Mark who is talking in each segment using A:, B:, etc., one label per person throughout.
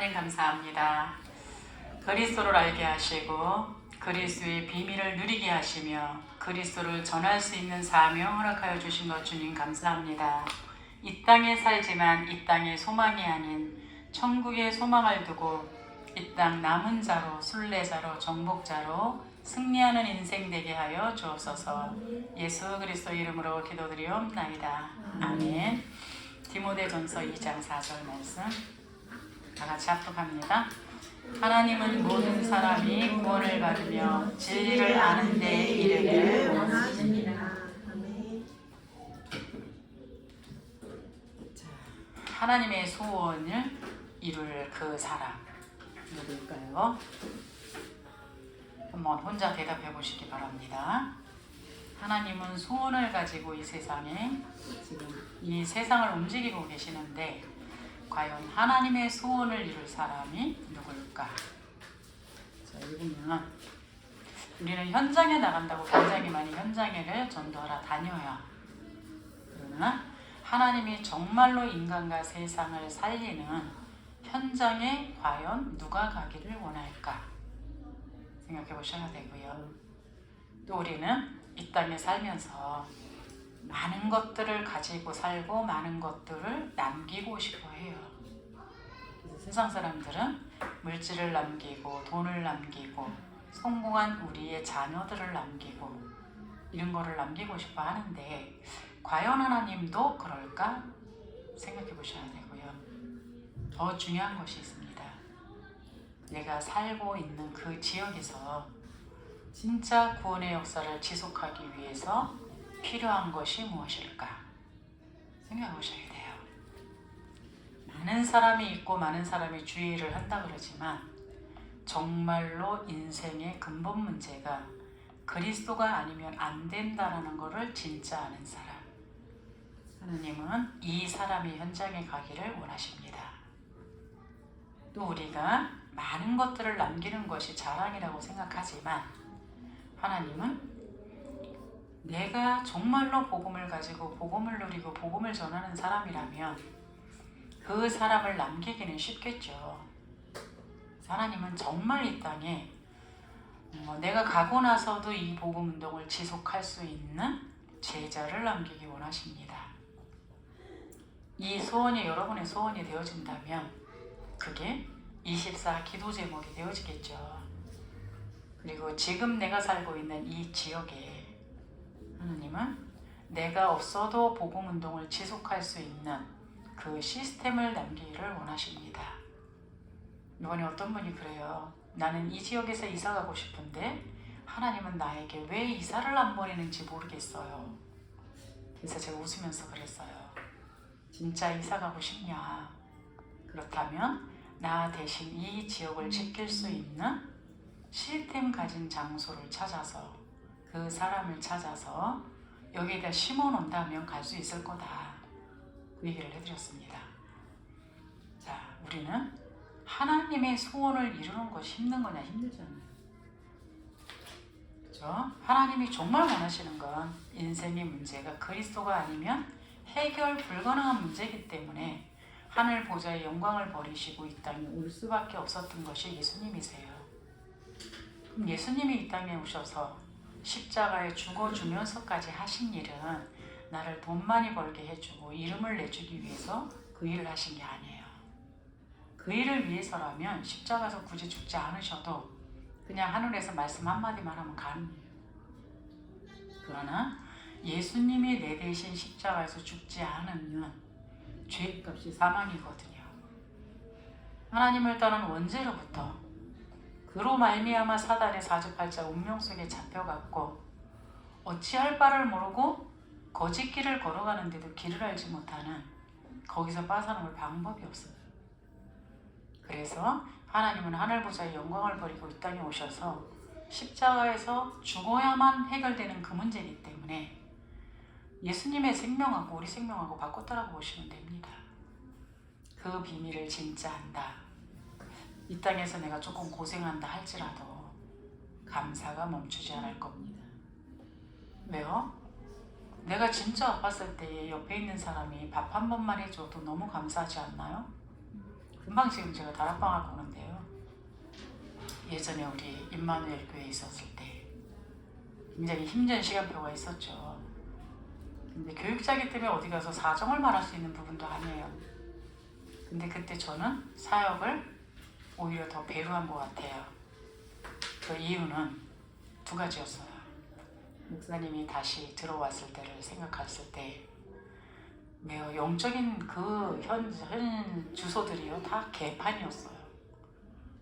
A: 하나님 감사합니다. 그리스도를 알게 하시고 그리스도의 비밀을 누리게 하시며 그리스도를 전할 수 있는 사명 허락하여 주신 것 주님 감사합니다. 이 땅에 살지만 이 땅의 소망이 아닌 천국의 소망을 두고 이 땅 남은 자로 순례자로 정복자로 승리하는 인생 되게 하여 주옵소서. 예수 그리스도 이름으로 기도드리옵나이다. 아멘. 디모데전서 2장 4절 말씀 다 같이 합독합니다. 하나님은 모든 사람이 구원을 받으며 진리를 아는 데 이르기를 원하십니다. 하나님의 소원을 이룰 그 사람 누구일까요? 한번 혼자 대답해 보시기 바랍니다. 하나님은 소원을 가지고 이 세상에 지금 이 세상을 움직이고 계시는데 과연 하나님의 소원을 이룰 사람이 누굴까? 자, 여기 보면 우리는 현장에 나간다고 굉장히 많이 현장에를 전도하러 다녀요. 그러나 하나님이 정말로 인간과 세상을 살리는 현장에 과연 누가 가기를 원할까? 생각해 보셔야 되고요. 또 우리는 이 땅에 살면서 많은 것들을 가지고 살고 많은 것들을 남기고 싶어 해요. 그래서 세상 사람들은 물질을 남기고 돈을 남기고 성공한 우리의 자녀들을 남기고 이런 거를 남기고 싶어 하는데 과연 하나님도 그럴까? 생각해 보셔야 되고요. 더 중요한 것이 있습니다. 내가 살고 있는 그 지역에서 진짜 구원의 역사를 지속하기 위해서 필요한 것이 무엇일까? 생각하셔야 돼요. 많은 사람이 있고 많은 사람이 주의를 한다 그러지만 정말로 인생의 근본 문제가 그리스도가 아니면 안 된다라는 것을 진짜 아는 사람. 하나님은 이 사람이 현장에 가기를 원하십니다. 또 우리가 많은 것들을 남기는 것이 자랑이라고 생각하지만 하나님은 내가 정말로 복음을 가지고 복음을 누리고 복음을 전하는 사람이라면 그 사람을 남기기는 쉽겠죠. 하나님은 정말 이 땅에 내가 가고 나서도 이 복음 운동을 지속할 수 있는 제자를 남기기 원하십니다. 이 소원이 여러분의 소원이 되어진다면 그게 24 기도 제목이 되어지겠죠. 그리고 지금 내가 살고 있는 이 지역에 하나님은 내가 없어도 복음 운동을 지속할 수 있는 그 시스템을 남기기를 원하십니다. 이번에 어떤 분이 그래요. 나는 이 지역에서 이사 가고 싶은데 하나님은 나에게 왜 이사를 안 보내는지 모르겠어요. 그래서 제가 웃으면서 그랬어요. 진짜 이사 가고 싶냐? 그렇다면 나 대신 이 지역을 지킬 수 있는 시스템 가진 장소를 찾아서 그 사람을 찾아서 여기에다 심어 놓는다면 갈 수 있을 거다. 그 얘기를 해드렸습니다. 자, 우리는 하나님의 소원을 이루는 것이 힘든 거냐? 힘들지 않아요. 그렇죠? 하나님이 정말 원하시는 건 인생의 문제가 그리스도가 아니면 해결 불가능한 문제이기 때문에 하늘 보좌의 영광을 버리시고 이 땅에 올 수밖에 없었던 것이 예수님이세요. 그럼 예수님이 이 땅에 오셔서 십자가에 죽어주면서까지 하신 일은 나를 돈 많이 벌게 해주고 이름을 내주기 위해서 그 일을 하신 게 아니에요. 그 일을 위해서라면 십자가에서 굳이 죽지 않으셔도 그냥 하늘에서 말씀 한마디만 하면 가능해요. 그러나 예수님이 내 대신 십자가에서 죽지 않으면 죄값이 사망이거든요. 하나님을 떠난 원죄로부터 그로 말미암아 사단의 사주팔자 운명 속에 잡혀갔고 어찌할 바를 모르고 거짓 길을 걸어가는데도 길을 알지 못하는 거기서 빠져나올 방법이 없어요. 그래서 하나님은 하늘 보좌의 영광을 버리고 이 땅에 오셔서 십자가에서 죽어야만 해결되는 그 문제이기 때문에 예수님의 생명하고 우리 생명하고 바꿨다라고 보시면 됩니다. 그 비밀을 진짜 안다. 이 땅에서 내가 조금 고생한다 할지라도 감사가 멈추지 않을 겁니다. 왜요? 내가 진짜 아팠을 때 옆에 있는 사람이 밥 한 번만 해줘도 너무 감사하지 않나요? 금방 지금 제가 다락방을 보는데요. 예전에 우리 임마누엘 교회에 있었을 때 굉장히 힘든 시간표가 있었죠. 근데 교육자이기 때문에 어디 가서 사정을 말할 수 있는 부분도 아니에요. 근데 그때 저는 사역을 오히려 더 배려한 것 같아요. 그 이유는 두 가지였어요. 목사님이 다시 들어왔을 때를 생각했을 때 매우 영적인 그 현 주소들이요 다 개판이었어요.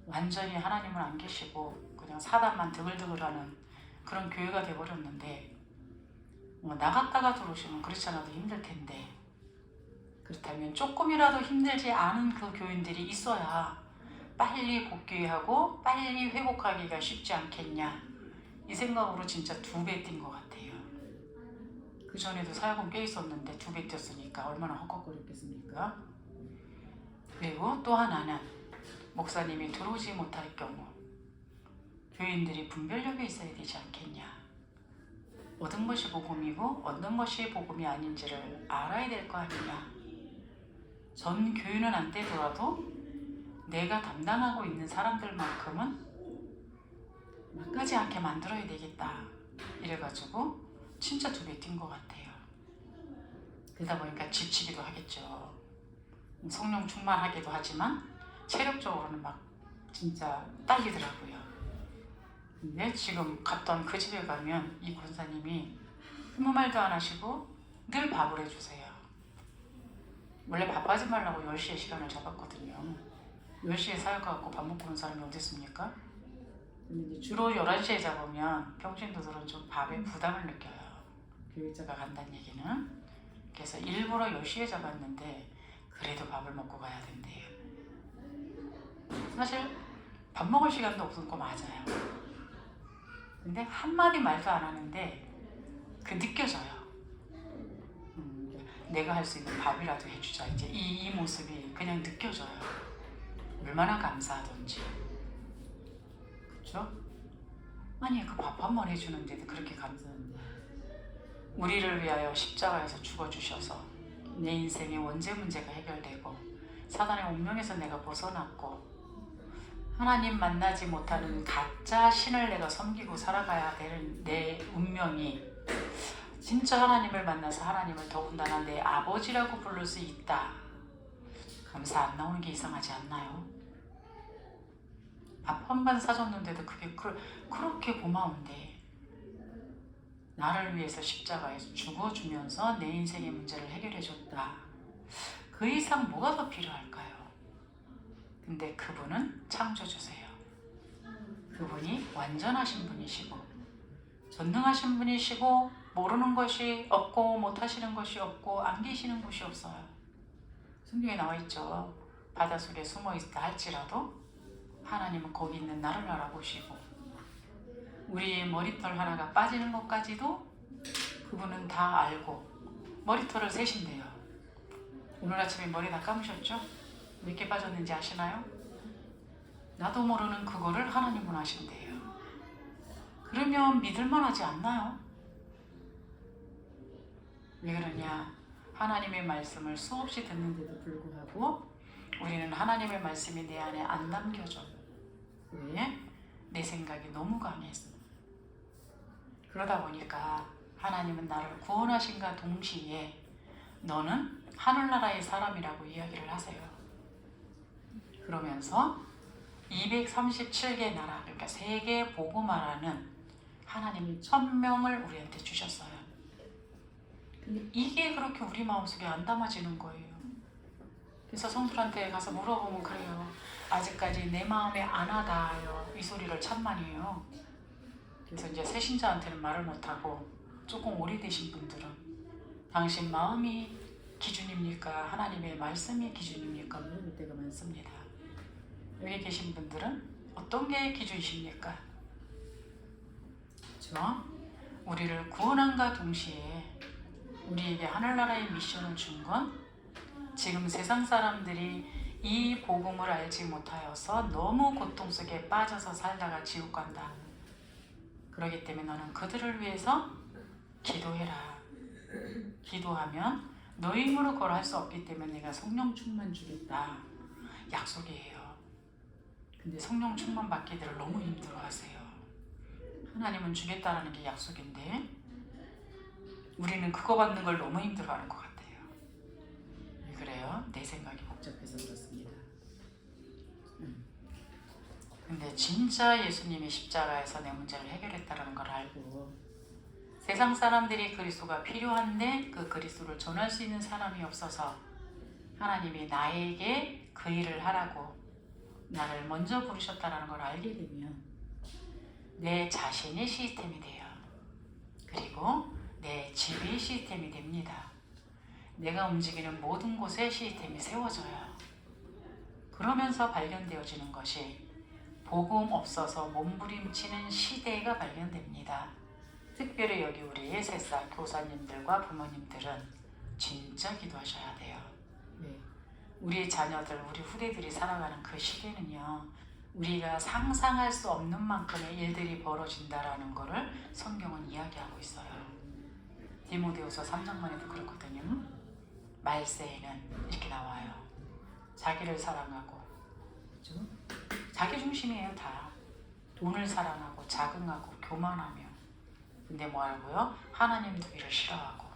A: 완전히 하나님은 안 계시고 그냥 사단만 드글드글하는 그런 교회가 돼버렸는데 나갔다가 들어오시면 그렇지 않아도 힘들 텐데 그렇다면 조금이라도 힘들지 않은 그 교인들이 있어야 빨리 복귀하고 빨리 회복하기가 쉽지 않겠냐 이 생각으로 진짜 2배 뛴 것 같아요. 그 전에도 사역은 꽤 있었는데 2배 뛰었으니까 얼마나 헉헉거렸겠습니까? 그리고 또 하나는 목사님이 들어오지 못할 경우 교인들이 분별력이 있어야 되지 않겠냐. 얻은 것이 복음이고 얻는 것이 복음이 아닌지를 알아야 될 거 아니냐. 전 교인은 안 되더라도 내가 담당하고 있는 사람들만큼은 막가지 않게 만들어야 되겠다. 이래가지고 진짜 2배 뛴 것 같아요. 그러다 보니까 지치기도 하겠죠. 성령 충만하기도 하지만 체력적으로는 막 진짜 딸리더라고요. 근데 지금 갔던 그 집에 가면 이 권사님이 아무 말도 안 하시고 늘 밥을 해주세요. 원래 밥하지 말라고 10시에 시간을 잡았거든요. 10시에 사역하고 밥 먹고 온 사람이 어디 있습니까? 근데 이제 주로 11시에 잡으면 평신도들은 좀 밥에 부담을 느껴요. 교육자가 간다는 얘기는. 그래서 일부러 10시에 잡았는데 그래도 밥을 먹고 가야 된대요. 사실 밥 먹을 시간도 없는 거 맞아요. 근데 한마디 말도 안 하는데 그 느껴져요. 내가 할 수 있는 밥이라도 해주자. 이제 이 모습이 그냥 느껴져요. 얼마나 감사하던지. 그렇죠? 아니 그 밥 한 번 해주는데도 그렇게 감사한데 우리를 위하여 십자가에서 죽어주셔서 내 인생의 원죄 문제가 해결되고 사단의 운명에서 내가 벗어났고 하나님 만나지 못하는 가짜 신을 내가 섬기고 살아가야 되는 내 운명이 진짜 하나님을 만나서 하나님을 더군다나 내 아버지라고 부를 수 있다. 감사 안 나오는 게 이상하지 않나요? 밥 한 번 사줬는데도 그게 그렇게 고마운데 나를 위해서 십자가에서 죽어주면서 내 인생의 문제를 해결해줬다. 그 이상 뭐가 더 필요할까요? 근데 그분은 창조주세요. 그분이 완전하신 분이시고 전능하신 분이시고 모르는 것이 없고 못하시는 것이 없고 안 계시는 곳이 없어요. 성경에 나와 있죠. 바닷속에 숨어 있다 할지라도 하나님은 거기 있는 나를 알아보시고 우리의 머리털 하나가 빠지는 것까지도 그분은 다 알고 머리털을 세신대요. 오늘 아침에 머리 다 감으셨죠? 몇 개 빠졌는지 아시나요? 나도 모르는 그거를 하나님은 아신대요. 그러면 믿을만 하지 않나요? 왜 그러냐? 하나님의 말씀을 수없이 듣는데도 불구하고 우리는 하나님의 말씀이 내 안에 안 남겨져요. 왜? 내 생각이 너무 강해서. 그러다 보니까 하나님은 나를 구원하신과 동시에 너는 하늘나라의 사람이라고 이야기를 하세요. 그러면서 237개 나라, 그러니까 세계 복음화라는 하나님이 1000명을 우리한테 주셨어요. 근데 이게 그렇게 우리 마음속에 안 담아지는 거예요. 그래서 성들한테 가서 물어보면 그래요. 아직까지 내 마음에 안 와닿아요. 이 소리를 참 많이 해요. 그래서 이제 새신자한테는 말을 못하고 조금 오래되신 분들은 당신 마음이 기준입니까? 하나님의 말씀이 기준입니까? 물어볼 때가 많습니다. 여기 계신 분들은 어떤 게 기준이십니까? 그렇죠? 우리를 구원함과 동시에 우리에게 하늘나라의 미션을 준 건 지금 세상 사람들이 이 복음을 알지 못하여서 너무 고통 속에 빠져서 살다가 지옥 간다. 그렇기 때문에 너는 그들을 위해서 기도해라. 기도하면 너희 힘으로 그걸 할 수 없기 때문에 내가 성령 충만 주겠다. 약속이에요. 근데 성령 충만 받기들을 너무 힘들어하세요. 하나님은 주겠다라는 게 약속인데 우리는 그거 받는 걸 너무 힘들어하는 것 같아요. 왜 그래요? 내 생각이 복잡해서 그렇습니다. 근데 진짜 예수님이 십자가에서 내 문제를 해결했다는 걸 알고 세상 사람들이 그리스도가 필요한데 그 그리스도를 전할 수 있는 사람이 없어서 하나님이 나에게 그 일을 하라고 나를 먼저 부르셨다는 걸 알게 되면 내 자신이 시스템이 돼요. 그리고 내 집이 시스템이 됩니다. 내가 움직이는 모든 곳에 시스템이 세워져요. 그러면서 발견되어지는 것이 복음 없어서 몸부림치는 시대가 발견됩니다. 특별히 여기 우리 새싹 교사님들과 부모님들은 진짜 기도하셔야 돼요. 네. 우리 자녀들, 우리 후대들이 살아가는 그 시대는요, 우리가 상상할 수 없는 만큼의 일들이 벌어진다라는 것을 성경은 이야기하고 있어요. 디모데후서 3장만에도 그렇거든요. 말세에는 이렇게 나와요. 자기를 사랑하고, 그렇죠? 자기 중심이에요. 다 돈을 사랑하고 자긍하고 교만하며, 근데 뭐 알고요? 하나님 두기를 싫어하고,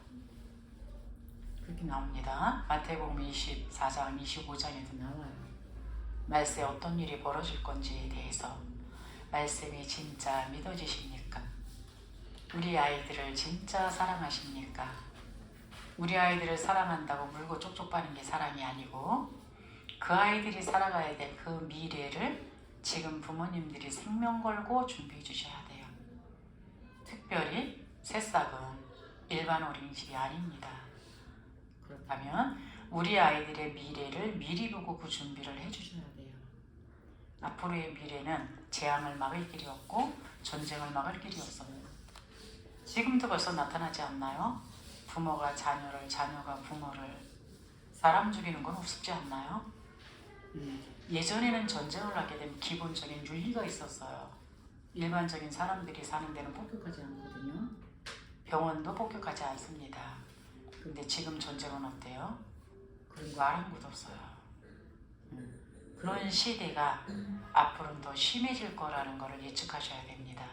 A: 그렇게 나옵니다. 마태복음 24장 25장에도 나와요. 말세에 어떤 일이 벌어질 건지에 대해서 말씀이 진짜 믿어지십니까? 우리 아이들을 진짜 사랑하십니까? 우리 아이들을 사랑한다고 물고 쪽쪽 빠는 게 사랑이 아니고 그 아이들이 살아가야 될 그 미래를 지금 부모님들이 생명 걸고 준비해 주셔야 돼요. 특별히 새싹은 일반 어린이집이 아닙니다. 그렇다면 우리 아이들의 미래를 미리 보고 그 준비를 해주셔야 돼요. 앞으로의 미래는 재앙을 막을 길이 없고 전쟁을 막을 길이 없어요. 지금도 벌써 나타나지 않나요? 부모가 자녀를, 자녀가 부모를, 사람 죽이는 건 우습지 않나요? 예전에는 전쟁을 하게 되면 기본적인 윤리가 있었어요. 일반적인 사람들이 사는 데는 폭격하지 않거든요. 병원도 폭격하지 않습니다. 근데 지금 전쟁은 어때요? 그런 거 아랑곳 없어요. 그런 시대가 앞으로는 더 심해질 거라는 것을 예측하셔야 됩니다.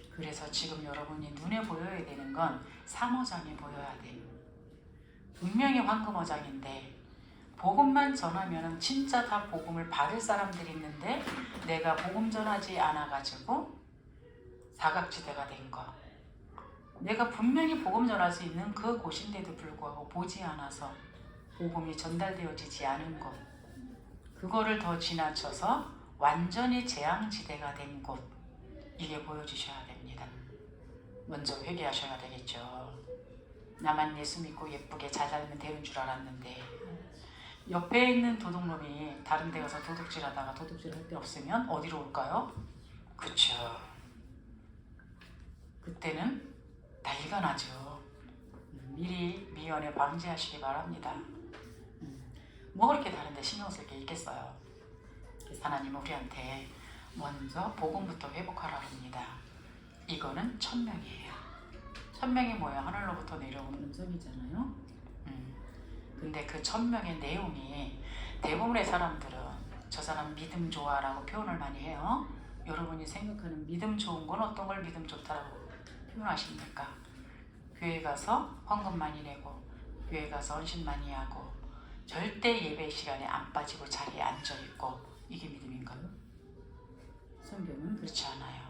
A: 그래서 지금 여러분이 눈에 보여야 되는 건 3어장이 보여야 돼요. 분명히 황금어장인데 복음만 전하면 진짜 다 복음을 받을 사람들이 있는데 내가 복음 전하지 않아가지고 사각지대가 된 거. 내가 분명히 복음 전할 수 있는 그 곳인데도 불구하고 보지 않아서 복음이 전달되어지지 않은 것. 그거를 더 지나쳐서 완전히 재앙지대가 된 곳. 이게 보여주셔야 됩니다. 먼저 회개하셔야 되겠죠. 나만 예수 믿고 예쁘게 잘 살면 되는 줄 알았는데 옆에 있는 도둑놈이 다른 데 가서 도둑질하다가 도둑질할 데 없으면 어디로 올까요? 그쵸. 그때는 난리가 나죠. 미리 미연에 방지하시기 바랍니다. 뭐 그렇게 다른 데 신경 쓸 게 있겠어요. 그래서 하나님은 우리한테 먼저 복음부터 회복하라 합니다. 이거는 천명이에요. 천명이 뭐예요? 하늘로부터 내려오는 음성이잖아요. 근데 그 천명의 내용이 대부분의 사람들은 저 사람 믿음 좋아라고 표현을 많이 해요. 여러분이 생각하는 믿음 좋은 건 어떤 걸 믿음 좋다라고 표현하십니까? 교회 가서 헌금 많이 내고 교회 가서 헌신 많이 하고 절대 예배 시간에 안 빠지고 자리에 앉아있고 이게 믿음인가요? 성경은 그렇지 않아요.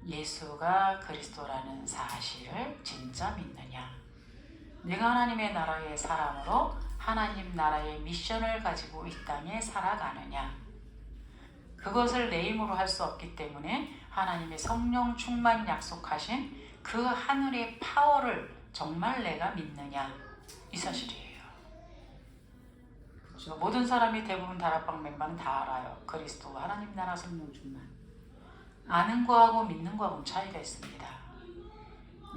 A: 예수가 그리스도라는 사실을 진짜 믿느냐? 내가 하나님의 나라의 사람으로 하나님 나라의 미션을 가지고 이 땅에 살아가느냐? 그것을 내 힘으로 할 수 없기 때문에 하나님의 성령 충만 약속하신 그 하늘의 파워를 정말 내가 믿느냐? 이 사실이에요. 그렇죠? 모든 사람이 대부분 다락방 맹방 다 알아요. 그리스도 하나님 나라 성령 충만. 아는 거하고 믿는 거하고는 차이가 있습니다.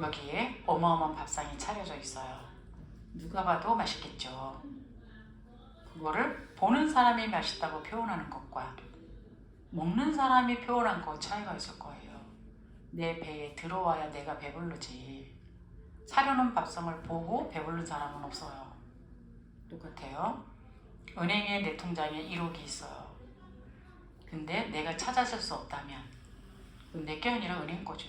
A: 여기에 어마어마한 밥상이 차려져 있어요. 누가 봐도 맛있겠죠. 그거를 보는 사람이 맛있다고 표현하는 것과 먹는 사람이 표현한 것 차이가 있을 거예요. 내 배에 들어와야 내가 배부르지. 차려놓은 밥상을 보고 배부른 사람은 없어요. 똑같아요. 은행에 내 통장에 1억이 있어요. 근데 내가 찾아줄 수 없다면 그건 내게 아니라 은행 거죠.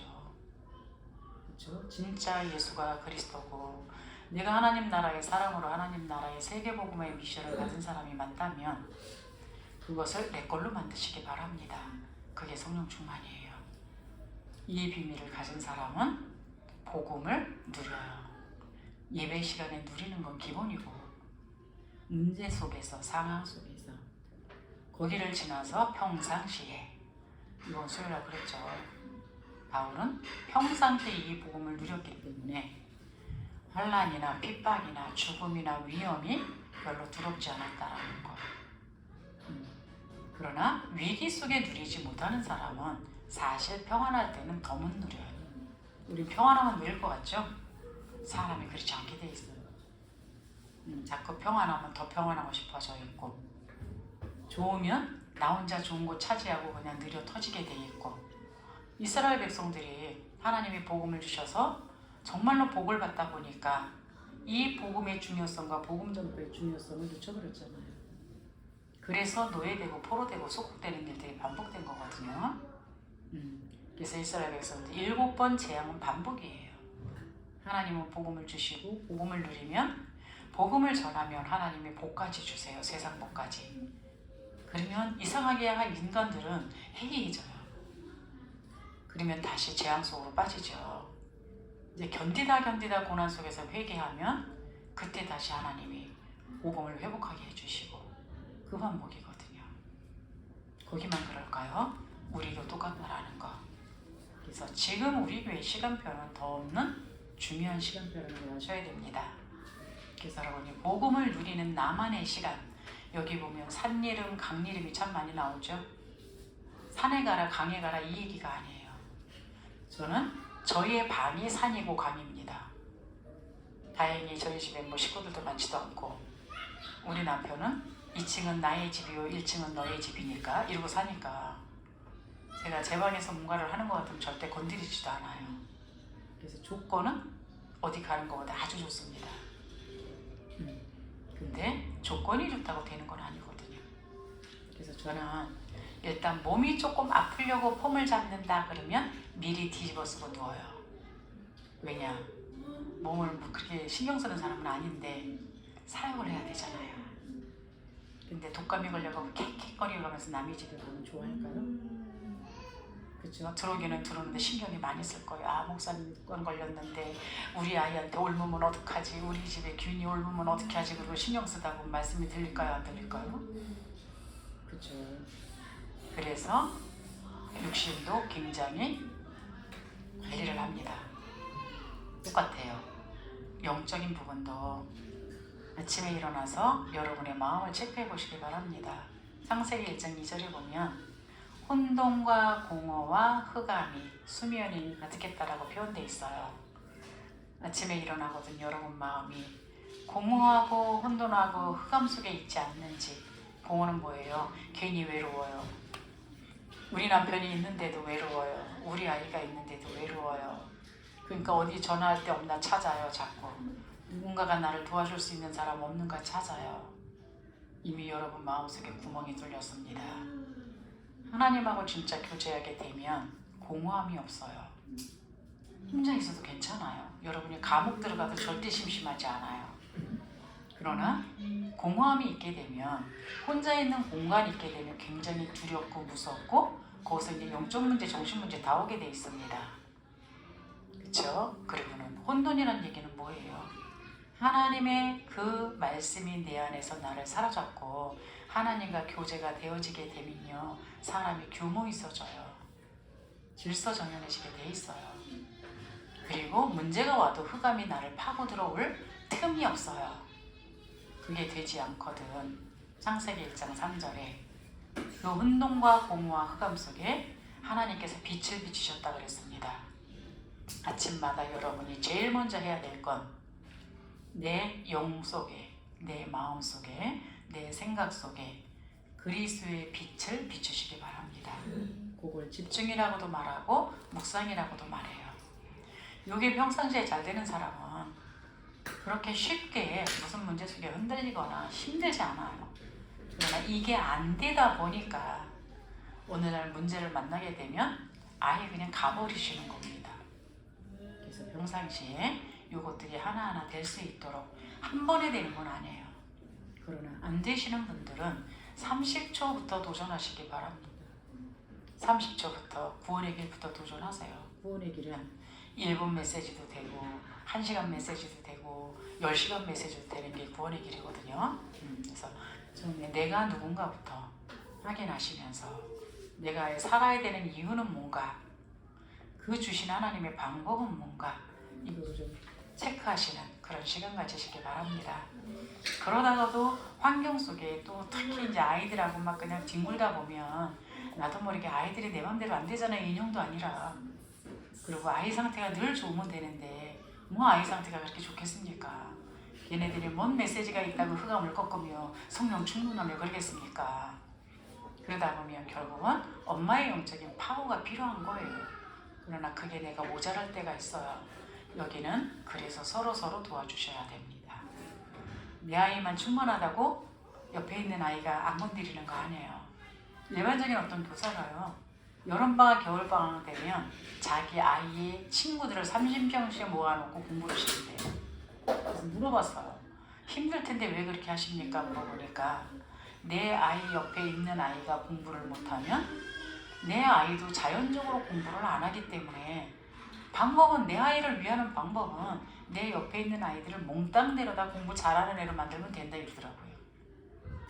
A: 그렇죠? 진짜 예수가 그리스도고 내가 하나님 나라의 사랑으로 하나님 나라의 세계복음의 미션을 가진 사람이 맞다면 그것을 내 걸로 만드시기 바랍니다. 그게 성령 충만이에요. 이 비밀을 가진 사람은 복음을 누려요. 예배 시간에 누리는 건 기본이고 문제 속에서 상황 속에서 거기를 지나서 평상시에 이번 수요일날 그랬죠. 바울은 평상시에 이 복음을 누렸기 때문에 환난이나 핍박이나 죽음이나 위험이 별로 두렵지 않았다라는 거. 그러나 위기 속에 누리지 못하는 사람은 사실 평안할 때는 더 못 누려요. 우리 평안하면 누릴 것 같죠? 사람이 그렇지 않게 돼 있어요. 자꾸 평안하면 더 평안하고 싶어져 있고 좋으면 나 혼자 좋은 곳 차지하고 그냥 느려 터지게 돼 있고 이스라엘 백성들이 하나님이 복음을 주셔서 정말로 복을 받다 보니까 이 복음의 중요성과 복음 전도의 중요성을 놓쳐버렸잖아요. 그래서 노예되고 포로되고 소국되는 일들이 반복된 거거든요. 그래서 이스라엘 백성들 7번 재앙은 반복이에요. 하나님은 복음을 주시고 복음을 누리면 복음을 전하면 하나님이 복까지 주세요. 세상 복까지. 그러면 이상하게 인간들은 해이해져요. 그러면 다시 재앙 속으로 빠지죠. 이제 견디다 고난 속에서 회개하면 그때 다시 하나님이 복음을 회복하게 해주시고 그 반복이거든요. 거기만 그럴까요? 우리도 똑같다라는 거. 그래서 지금 우리 교회 시간표는 더 없는 중요한 시간표를 하셔야 됩니다. 그래서 여러분이 복음을 누리는 나만의 시간, 여기 보면 산 이름, 강 이름이 참 많이 나오죠. 산에 가라 강에 가라 이 얘기가 아니에요. 저는 저희의 방이 산이고 강입니다. 다행히 저희 집에 뭐 식구들도 많지도 않고 우리 남편은 2층은 나의 집이요 1층은 너의 집이니까 이러고 사니까 제가 제 방에서 뭔가를 하는 것 같으면 절대 건드리지도 않아요. 그래서 조건은 어디 가는 것보다 아주 좋습니다. 근데 조건이 좋다고 되는 건 아니거든요. 그래서 저는 일단 몸이 조금 아프려고 폼을 잡는다 그러면 미리 뒤집어 쓰고 누워요. 왜냐? 몸을 그렇게 신경 쓰는 사람은 아닌데 사역을 해야 되잖아요. 근데 독감이 걸려가고 킥킥거리면서 남의 집에 가면 좋아할까요? 그렇죠? 들어오기는 들어오는데 신경이 많이 쓸 거예요. 아 목사님 독감 걸렸는데 우리 아이한테 옮으면 어떡하지? 우리 집에 균이 옮으면 어떻게 하지? 그리고 신경 쓰다 보면 말씀이 들릴까요? 안 들릴까요? 그렇죠. 그래서 육신도 굉장히 관리를 합니다. 똑같아요. 영적인 부분도 아침에 일어나서 여러분의 마음을 체크해 보시기 바랍니다. 창세기 1장 2절에 보면 혼돈과 공허와 흑암이 수면이 가득했다라고 표현되어 있어요. 아침에 일어나거든 여러분 마음이 공허하고 혼돈하고 흑암 속에 있지 않는지. 공허는 뭐예요? 괜히 외로워요. 우리 남편이 있는데도 외로워요. 우리 아이가 있는데도 외로워요. 그러니까 어디 전화할 때 없나 찾아요. 자꾸 누군가가 나를 도와줄 수 있는 사람 없는가 찾아요. 이미 여러분 마음속에 구멍이 뚫렸습니다. 하나님하고 진짜 교제하게 되면 공허함이 없어요. 혼자 있어도 괜찮아요. 여러분이 감옥 들어가도 절대 심심하지 않아요. 그러나 공허함이 있게 되면 혼자 있는 공간이 있게 되면 굉장히 두렵고 무섭고 거기서 이제 영적 문제, 정신 문제 다 오게 돼 있습니다. 그렇죠? 그리고는 혼돈이라는 얘기는 뭐예요? 하나님의 그 말씀이 내 안에서 나를 사로잡고 하나님과 교제가 되어지게 되면요 사람이 규모 있어져요. 질서정연해지게 돼 있어요. 그리고 문제가 와도 흑암이 나를 파고 들어올 틈이 없어요. 그게 되지 않거든. 창세기 1장 3절에 그 혼돈과 공허와 흑암 속에 하나님께서 빛을 비추셨다 그랬습니다. 아침마다 여러분이 제일 먼저 해야 될 건 내 영 속에, 내 마음 속에, 내 생각 속에 그리스도의 빛을 비추시기 바랍니다. 그걸 집중이라고도 말하고 묵상이라고도 말해요. 이게 평상시에 잘 되는 사람은 그렇게 쉽게 무슨 문제 속에 흔들리거나 힘들지 않아요. 그러나 이게 안 되다 보니까 오늘날 문제를 만나게 되면 아예 그냥 가버리시는 겁니다. 그래서 평상시에 이것들이 하나하나 될 수 있도록 한 번에 되는 건 아니에요. 그러나 안 되시는 분들은 30초부터 도전하시기 바랍니다. 30초부터 구원의 길부터 도전하세요. 구원의 길은 1분 메시지도 되고 1시간 메시지도 되고 10시간 메시지도 되는 게 구원의 길이거든요. 그래서 처음에 내가 누군가부터 확인하시면서 내가 살아야 되는 이유는 뭔가, 그 주신 하나님의 방법은 뭔가, 이거를 좀 체크하시는 그런 시간 가지시기 바랍니다. 그러다가도 환경 속에 또 특히 이제 아이들하고 막 그냥 뒹굴다 보면 나도 모르게 아이들이 내 맘대로 안 되잖아요. 인형도 아니라. 그리고 아이 상태가 늘 좋으면 되는데 뭐 아이 상태가 그렇게 좋겠습니까? 얘네들이 뭔 메시지가 있다고 흑암을 꺾으며 성령 충만하며 그러겠습니까? 그러다 보면 결국은 엄마의 영적인 파워가 필요한 거예요. 그러나 그게 내가 모자랄 때가 있어요. 여기는 그래서 서로 도와주셔야 됩니다. 내 아이만 충만하다고 옆에 있는 아이가 안 건드리는 거 아니에요. 일반적인 어떤 교사가요, 여름방학, 겨울방학 되면 자기 아이의 친구들을 30명씩 모아놓고 공부를 시킨대요. 그래서 물어봤어요. 힘들 텐데 왜 그렇게 하십니까? 물어보니까 내 아이 옆에 있는 아이가 공부를 못하면 내 아이도 자연적으로 공부를 안 하기 때문에 방법은, 내 아이를 위하는 방법은 내 옆에 있는 아이들을 몽땅 데려다 공부 잘하는 애로 만들면 된다 이러더라고요.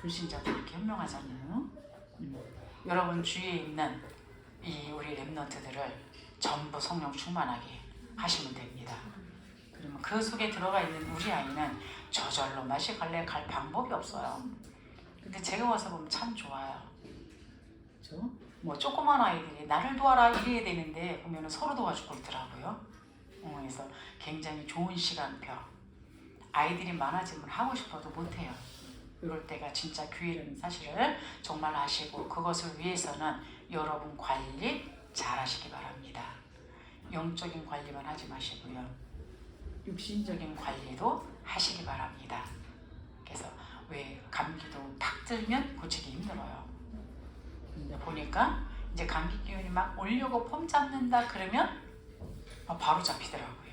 A: 불신자들 이렇게 현명하잖아요. 여러분 주위에 있는 이 우리 랩런트들을 전부 성령 충만하게 하시면 됩니다. 그러면 그 속에 들어가 있는 우리 아이는 저절로 맛이 갈래 갈 방법이 없어요. 근데 제가 와서 보면 참 좋아요. 그렇죠? 뭐 조그만 아이들이 나를 도와라 이래야 되는데 보면 서로 도와주고 있더라고요. 그래서 굉장히 좋은 시간표. 아이들이 많아지면 하고 싶어도 못해요. 이럴 때가 진짜 교회라는 사실을 정말 아시고 그것을 위해서는 여러분 관리 잘 하시기 바랍니다. 영적인 관리만 하지 마시고요. 육신적인 관리도 하시기 바랍니다. 그래서 왜 감기도 탁 들면 고치기 힘들어요. 근데 보니까 이제 감기 기운이 막 오려고 폼 잡는다 그러면 바로 잡히더라고요.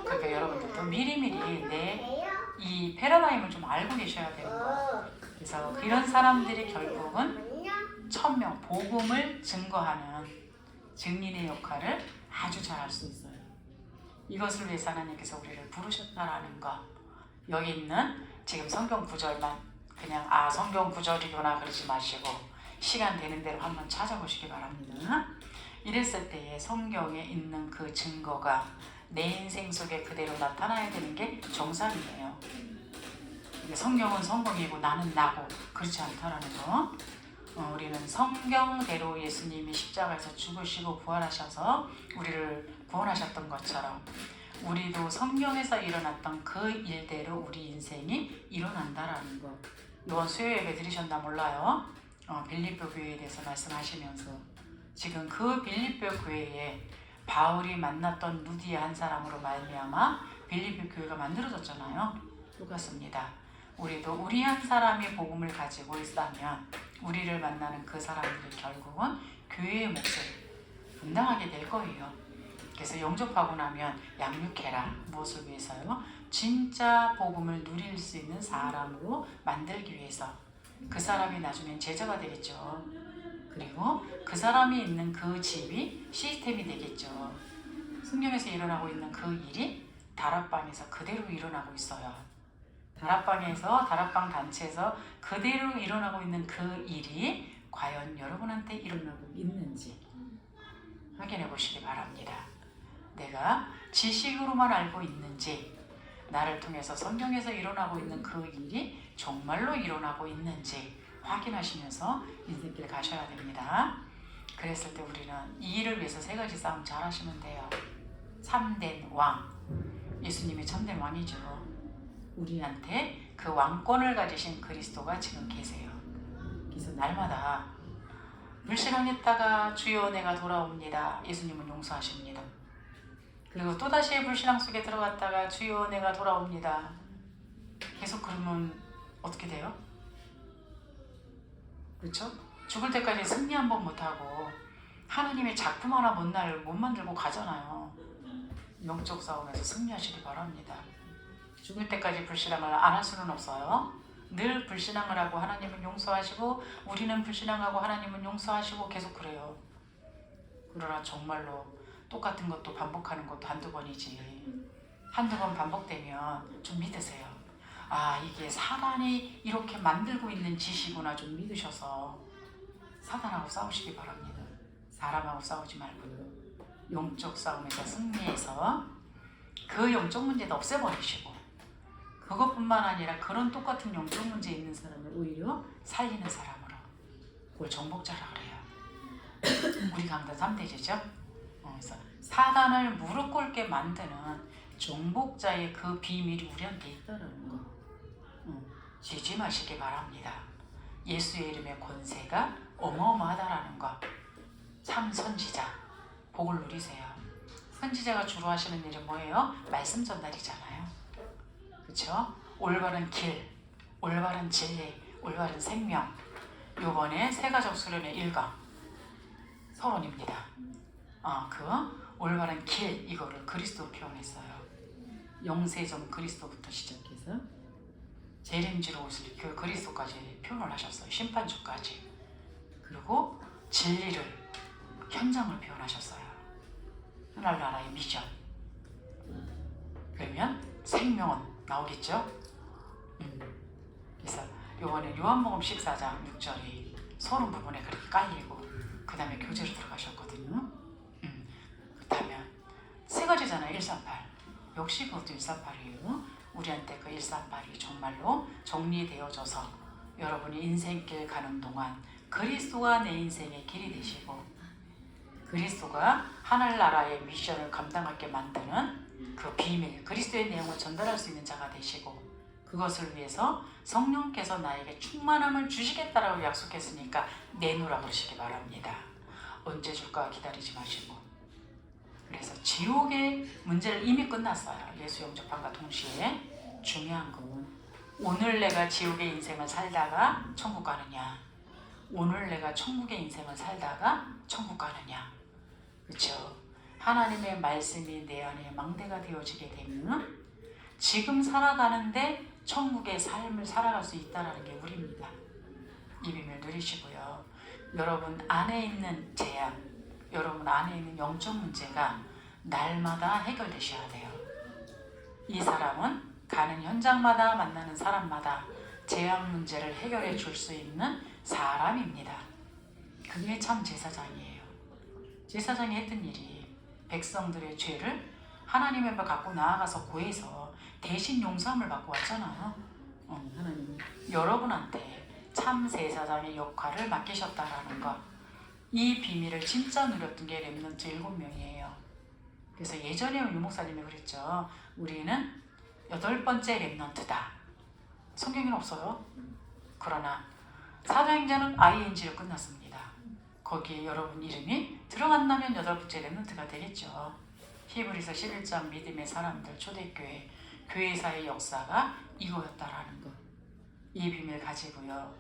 A: 그러니까 여러분들도 미리미리 내 이 패러다임을 좀 알고 계셔야 되는 거예요. 그래서 그런 사람들이 결국은 1000명 복음을 증거하는 증인의 역할을 아주 잘 할 수 있어요. 이것을 위해서 하나님께서 우리를 부르셨다라는 것. 여기 있는 지금 성경 구절만 그냥 성경 구절이구나 그러지 마시고 시간 되는 대로 한번 찾아보시기 바랍니다. 이랬을 때에 성경에 있는 그 증거가 내 인생 속에 그대로 나타나야 되는 게 정상이에요. 성경은 성경이고 나는 나고 그렇지 않다라는 거. 우리는 성경대로 예수님이 십자가에서 죽으시고 부활하셔서 우리를 구원하셨던 것처럼 우리도 성경에서 일어났던 그 일대로 우리 인생이 일어난다라는 거. 이번 수요 예배 들으셨나 몰라요. 빌립보 교회에 대해서 말씀하시면서 지금 그 빌립보 교회에 바울이 만났던 루디아 한 사람으로 말미암아 빌립보 교회가 만들어졌잖아요. 똑같습니다. 우리도 우리 한 사람이 복음을 가지고 있다면 우리를 만나는 그 사람들이 결국은 교회의 몫을 분담하게 될 거예요. 그래서 영접하고 나면 양육해라. 무엇을 위해서요? 진짜 복음을 누릴 수 있는 사람으로 만들기 위해서. 그 사람이 나중엔 제자가 되겠죠. 그리고 그 사람이 있는 그 집이 시스템이 되겠죠. 성경에서 일어나고 있는 그 일이 다락방에서 그대로 일어나고 있어요. 다락방 단체에서 그대로 일어나고 있는 그 일이 과연 여러분한테 일어나고 있는지 확인해 보시기 바랍니다. 내가 지식으로만 알고 있는지, 나를 통해서 성경에서 일어나고 있는 그 일이 정말로 일어나고 있는지 확인하시면서 인생길 가셔야 됩니다. 그랬을 때 우리는 이 일을 위해서 3가지 싸움 잘 하시면 돼요. 참된 왕, 예수님이 참된 왕이죠. 우리한테 그 왕권을 가지신 그리스도가 지금 계세요. 그래서 날마다 불신앙했다가 주여 내가 돌아옵니다. 예수님은 용서하십니다. 그리고 또다시 불신앙 속에 들어갔다가 주여 내가 돌아옵니다. 계속 그러면 어떻게 돼요? 그렇죠? 죽을 때까지 승리 한 번 못하고 하나님의 작품 하나 못 만들고 가잖아요. 영적 싸움에서 승리하시기 바랍니다. 죽을 때까지 불신앙을 안 할 수는 없어요. 늘 불신앙을 하고 하나님은 용서하시고 우리는 불신앙하고 하나님은 용서하시고 계속 그래요. 그러나 정말로 똑같은 것도 반복하는 것도 한두 번이지. 한두 번 반복되면 좀 믿으세요. 아, 이게 사단이 이렇게 만들고 있는 짓이구나 좀 믿으셔서 사단하고 싸우시기 바랍니다. 사람하고 싸우지 말고요. 영적 싸움에서 승리해서 그 영적 문제도 없애버리시고 그것뿐만 아니라 그런 똑같은 영적 문제 있는 사람을 오히려 살리는 사람으로 그걸 정복자라 그래요. 우리 강단 3대제죠. 그래서 사단을 무릎 꿇게 만드는 정복자의 그 비밀이 우리한테 있다는 거 지지 마시기 바랍니다. 예수의 이름의 권세가 어마어마하다라는 거. 참 선지자 복을 누리세요. 선지자가 주로 하시는 일은 뭐예요? 말씀 전달이잖아요. 그렇죠? 올바른 길, 올바른 진리, 올바른 생명. 요번에 세가족 수련의 1강 서론입니다. 그 올바른 길 이거를 그리스도로 표현했어요. 영세전 그리스도부터 시작해서 재림지로 오실 그 그리스도까지 표현을 하셨어요. 심판주까지. 그리고 진리를 현장을 표현하셨어요. 하늘나라의 미션. 그러면 생명은 나오겠죠? 그래서 요번에 요한복음 14장 6절이 서론 부분에 그렇게 깔리고 그 다음에 교재로 들어가셨거든요. 그렇다면 세 가지잖아요. 138. 역시 그것도 138이에요. 우리한테 그 138이 정말로 정리되어져서 여러분이 인생길 가는 동안 그리스도가 내 인생의 길이 되시고 그리스도가 하늘나라의 미션을 감당하게 만드는 그 비밀, 그리스도의 내용을 전달할 수 있는 자가 되시고 그것을 위해서 성령께서 나에게 충만함을 주시겠다라고 약속했으니까 내놓으라 그러시기 바랍니다. 언제 줄까 기다리지 마시고. 그래서 지옥의 문제를 이미 끝났어요. 예수 영접함과 동시에 중요한 건 오늘 내가 지옥의 인생을 살다가 천국 가느냐, 오늘 내가 천국의 인생을 살다가 천국 가느냐. 그렇죠? 하나님의 말씀이 내 안에 망대가 되어지게 되면 지금 살아가는데 천국의 삶을 살아갈 수 있다는 게 우리입니다. 이 비밀 누리시고요. 여러분 안에 있는 재앙, 여러분 안에 있는 영적 문제가 날마다 해결되셔야 돼요. 이 사람은 가는 현장마다 만나는 사람마다 재앙 문제를 해결해 줄 수 있는 사람입니다. 그게 참 제사장이에요. 제사장이 했던 일이 백성들의 죄를 하나님 앞에 갖고 나아가서 구해서 대신 용서함을 받고 왔잖아요. 하나님 여러분한테 참 제사장의 역할을 맡기셨다라는 것. 이 비밀을 진짜 누렸던 게 렘넌트 7명이에요. 그래서 예전에 유 목사님이 그랬죠. 우리는 8번째 렘넌트다. 성경에는 없어요. 그러나 사도행전은 ING로 끝났습니다. 거기에 여러분 이름이 들어간다면 8번째 렘넌트가 되겠죠. 히브리서 11장 믿음의 사람들 초대교회 교회사의 역사가 이거였다라는 것. 이 비밀 가지고요.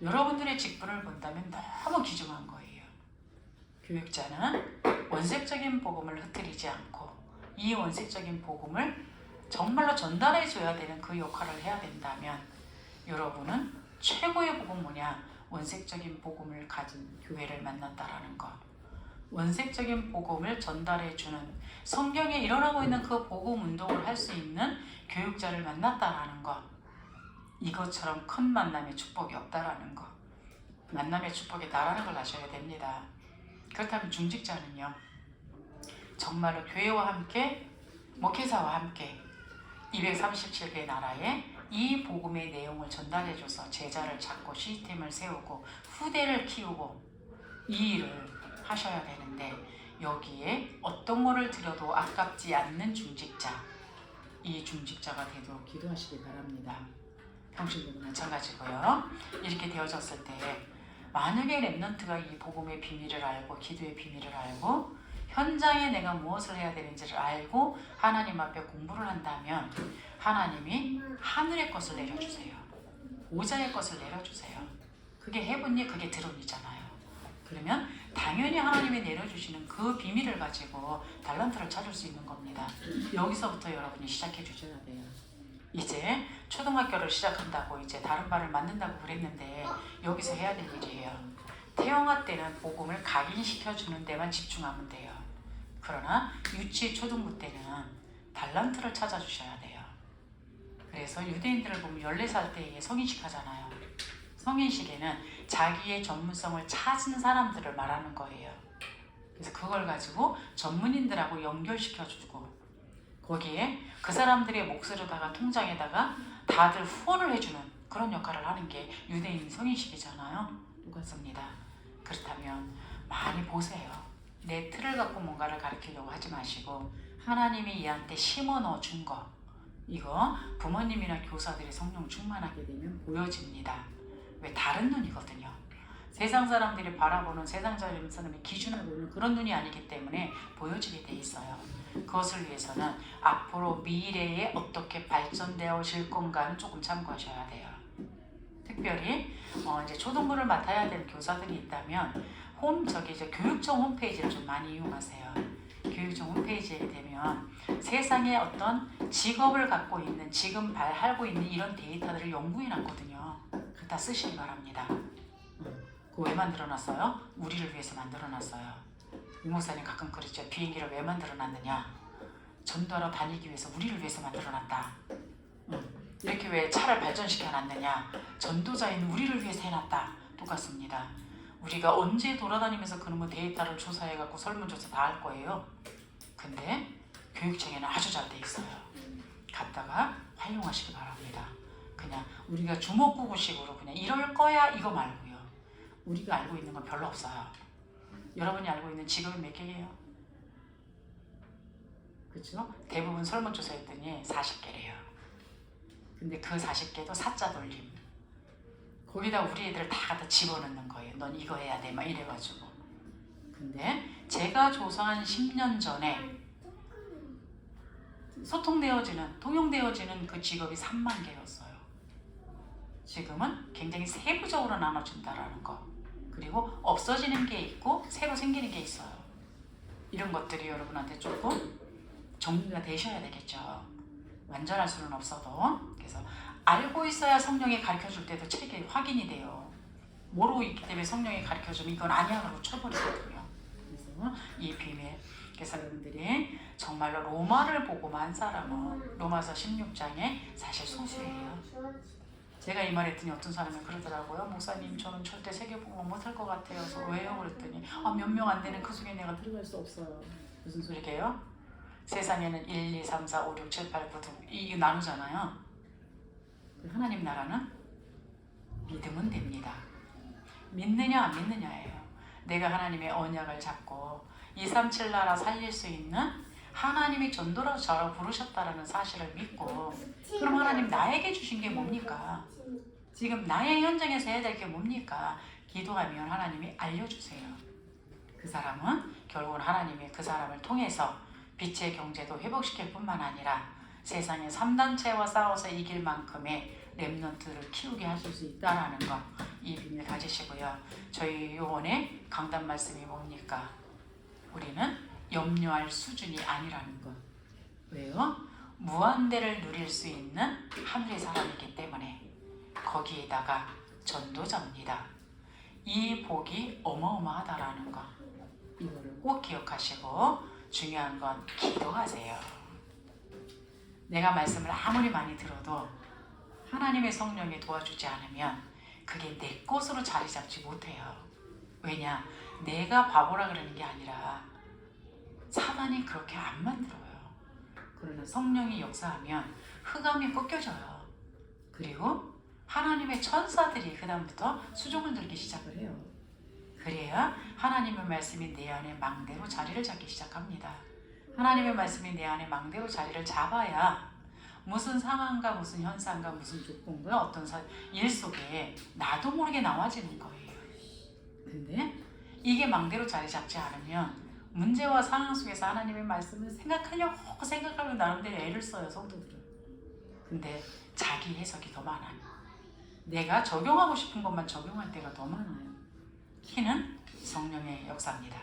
A: 여러분들의 직분을 본다면 너무 귀중한 거예요. 교육자는 원색적인 복음을 흩트리지 않고 이 원색적인 복음을 정말로 전달해 줘야 되는 그 역할을 해야 된다면 여러분은 최고의 복음 뭐냐? 원색적인 복음을 가진 교회를 만났다라는 것. 원색적인 복음을 전달해 주는 성경에 일어나고 있는 그 복음 운동을 할 수 있는 교육자를 만났다라는 것. 이것처럼 큰 만남의 축복이 없다라는 것. 만남의 축복이 나라는 걸 아셔야 됩니다. 그렇다면 중직자는요. 정말로 교회와 함께 목회자와 함께 237개 나라에 이 복음의 내용을 전달해줘서 제자를 찾고 시스템을 세우고 후대를 키우고 이 일을 하셔야 되는데 여기에 어떤 거를 드려도 아깝지 않는 중직자, 이 중직자가 되도록 기도하시기 바랍니다. 평신도도 마찬가지고요. 이렇게 되어졌을 때 만약에 렘넌트가 이 복음의 비밀을 알고 기도의 비밀을 알고 현장에 내가 무엇을 해야 되는지를 알고 하나님 앞에 공부를 한다면 하나님이 하늘의 것을 내려주세요. 보좌의 것을 내려주세요. 그게 해분이 그게 드론이잖아요. 그러면 당연히 하나님이 내려주시는 그 비밀을 가지고 달란트를 찾을 수 있는 겁니다. 여기서부터 여러분이 시작해 주셔야 돼요. 이제 초등학교를 시작한다고 이제 다른 발을 맞는다고 그랬는데 여기서 해야 될 일이에요. 태영아 때는 복음을 각인시켜주는 데만 집중하면 돼요. 그러나 유치 초등부 때는 달란트를 찾아주셔야 돼요. 그래서 유대인들을 보면 14살 때에 성인식 하잖아요. 성인식에는 자기의 전문성을 찾은 사람들을 말하는 거예요. 그래서 그걸 가지고 전문인들하고 연결시켜주고 거기에 그 사람들의 몫으로다가 통장에다가 다들 후원을 해주는 그런 역할을 하는 게 유대인 성인식이잖아요. 똑같습니다. 그렇다면 많이 보세요. 내 틀을 갖고 뭔가를 가르치려고 하지 마시고 하나님이 얘한테 심어 넣어 준 거 이거 부모님이나 교사들이 성령 충만하게 되면 보여집니다. 왜? 다른 눈이거든요. 세상 사람들이 바라보는 세상적인 사람의 기준하고 있는 그런 눈이 아니기 때문에 보여지게 돼 있어요. 그것을 위해서는 앞으로 미래에 어떻게 발전되어질 건가는 조금 참고하셔야 돼요. 특별히 이제 초등부를 맡아야 될 교사들이 있다면 이제 교육청 홈페이지를 좀 많이 이용하세요. 교육청 홈페이지에 되면 세상에 어떤 직업을 갖고 있는 지금 하고 있는 이런 데이터들을 연구해 놨거든요. 갖다 쓰시기 바랍니다. 그거 왜 만들어놨어요? 우리를 위해서 만들어놨어요. 이 목사님 가끔 그러죠. 비행기를 왜 만들어놨느냐? 전도하러 다니기 위해서 우리를 위해서 만들어놨다. 이렇게 왜 차를 발전시켜놨느냐? 전도자인 우리를 위해서 해놨다. 똑같습니다. 우리가 언제 돌아다니면서 그놈의 데이터를 조사해갖고 설문조사 다 할 거예요. 근데 교육청에는 아주 잘 돼 있어요. 갔다가 활용하시기 바랍니다. 그냥 우리가 주먹구구식으로 그냥 이럴 거야 이거 말고요. 우리가 알고 있는 건 별로 없어요. 여러분이 알고 있는 직업이 몇 개예요? 그렇죠? 대부분 설문조사 했더니 40개래요. 근데 그 40개도 사자 돌림. 거기다 우리 애들 다 갖다 집어넣는 거예요. 넌 이거 해야 돼 막 이래가지고. 근데 제가 조사한 10년 전에 통용되어지는 그 직업이 3만 개였어요. 지금은 굉장히 세부적으로 나눠준다라는 거. 그리고 없어지는 게 있고 새로 생기는 게 있어요. 이런 것들이 여러분한테 조금 정리가 되셔야 되겠죠. 완전할 수는 없어도. 그래서 알고 있어야 성령이 가르쳐줄 때도 책이 확인이 돼요. 모르고 있기 때문에 성령이 가르쳐주면 이건 아니야 라고 쳐버리거든요. 그래서 이 비밀. 그래서 여러분들이 정말로 로마를 보고만 한 사람은 로마서 16장에 사실 소수예요. 제가 이 말 했더니 어떤 사람이 그러더라고요. 목사님 저는 절대 세계복음 못할 것 같아요. 그래서 왜요? 그랬더니 몇 명 안 되는 그 속에 내가 들어갈 수 없어요. 무슨 소리게요? 세상에는 1, 2, 3, 4, 5, 6, 7, 8, 9, 10 이게 나누잖아요. 하나님 나라는 믿으면 됩니다. 믿느냐 안 믿느냐예요. 내가 하나님의 언약을 잡고 237 나라 살릴 수 있는 하나님이 전도로 저를 부르셨다라는 사실을 믿고 그럼 하나님 나에게 주신 게 뭡니까? 지금 나의 현장에서 해야 될 게 뭡니까? 기도하면 하나님이 알려주세요. 그 사람은 결국은 하나님이 그 사람을 통해서 빛의 경제도 회복시킬 뿐만 아니라 세상의 3단체와 싸워서 이길 만큼의 렘넌트를 키우게 하실 수 있다는 거, 이 비밀 가지시고요. 저희 요번에 강단 말씀이 뭡니까? 우리는 염려할 수준이 아니라는 것. 왜요? 무한대를 누릴 수 있는 하늘의 사람이기 때문에 거기에다가 전도자입니다. 이 복이 어마어마하다라는 거. 이거를 꼭 기억하시고 중요한 건 기도하세요. 내가 말씀을 아무리 많이 들어도 하나님의 성령이 도와주지 않으면 그게 내 것으로 자리 잡지 못해요. 왜냐? 내가 바보라 그러는 게 아니라 사단이 그렇게 안 만들어요. 그러나 성령이 역사하면 흑암이 꺾여져요. 그리고 하나님의 천사들이 그 다음부터 수종을 들기 시작을 해요. 그래야 하나님의 말씀이 내 안에 망대로 자리를 잡기 시작합니다. 하나님의 말씀이 내 안에 망대로 자리를 잡아야 무슨 상황과 무슨 현상과 무슨 조건과 어떤 일 속에 나도 모르게 나와지는 거예요. 근데 이게 망대로 자리 잡지 않으면 문제와 상황 속에서 하나님의 말씀을 생각하고 나름대로 애를 써요, 성도들은. 근데 자기 해석이 더 많아요. 내가 적용하고 싶은 것만 적용할 때가 더 많아요. 키는 성령의 역사입니다.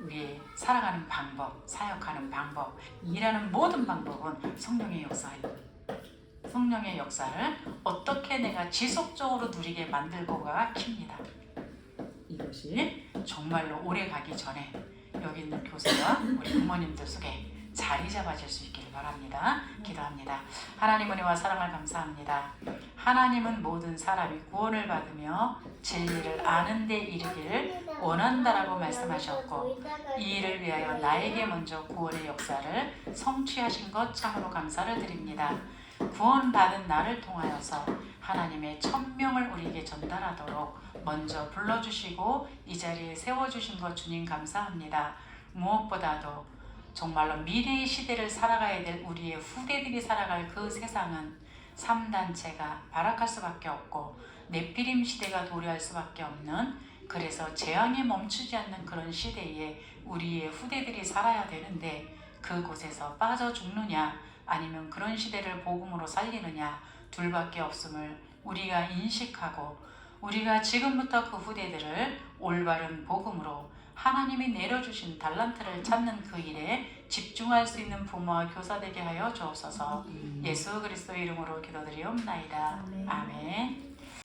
A: 우리 살아가는 방법, 사역하는 방법, 일하는 모든 방법은 성령의 역사예요. 성령의 역사를 어떻게 내가 지속적으로 누리게 만들고가 킵니다. 이것이 정말로 오래 가기 전에 여기 있는 교사와 우리 부모님들 속에 자리 잡아질 수 있기를 바랍니다. 기도합니다. 하나님 은혜와 사랑을 감사합니다. 하나님은 모든 사람이 구원을 받으며 진리를 아는 데 이르기를 원한다라고 말씀하셨고 이 일을 위하여 나에게 먼저 구원의 역사를 성취하신 것 참으로 감사를 드립니다. 구원받은 나를 통하여서 하나님의 천명을 우리에게 전달하도록 먼저 불러주시고 이 자리에 세워주신 것 주님 감사합니다. 무엇보다도 정말로 미래의 시대를 살아가야 될 우리의 후대들이 살아갈 그 세상은 3단체가 발악할 수밖에 없고 네피림 시대가 도래할 수밖에 없는, 그래서 재앙이 멈추지 않는 그런 시대에 우리의 후대들이 살아야 되는데 그곳에서 빠져 죽느냐 아니면 그런 시대를 복음으로 살리느냐 둘밖에 없음을 우리가 인식하고 우리가 지금부터 그 후대들을 올바른 복음으로 하나님이 내려주신 달란트를 찾는 그 일에 집중할 수 있는 부모와 교사 되게 하여 주옵소서. 예수 그리스도의 이름으로 기도드리옵나이다. 아멘.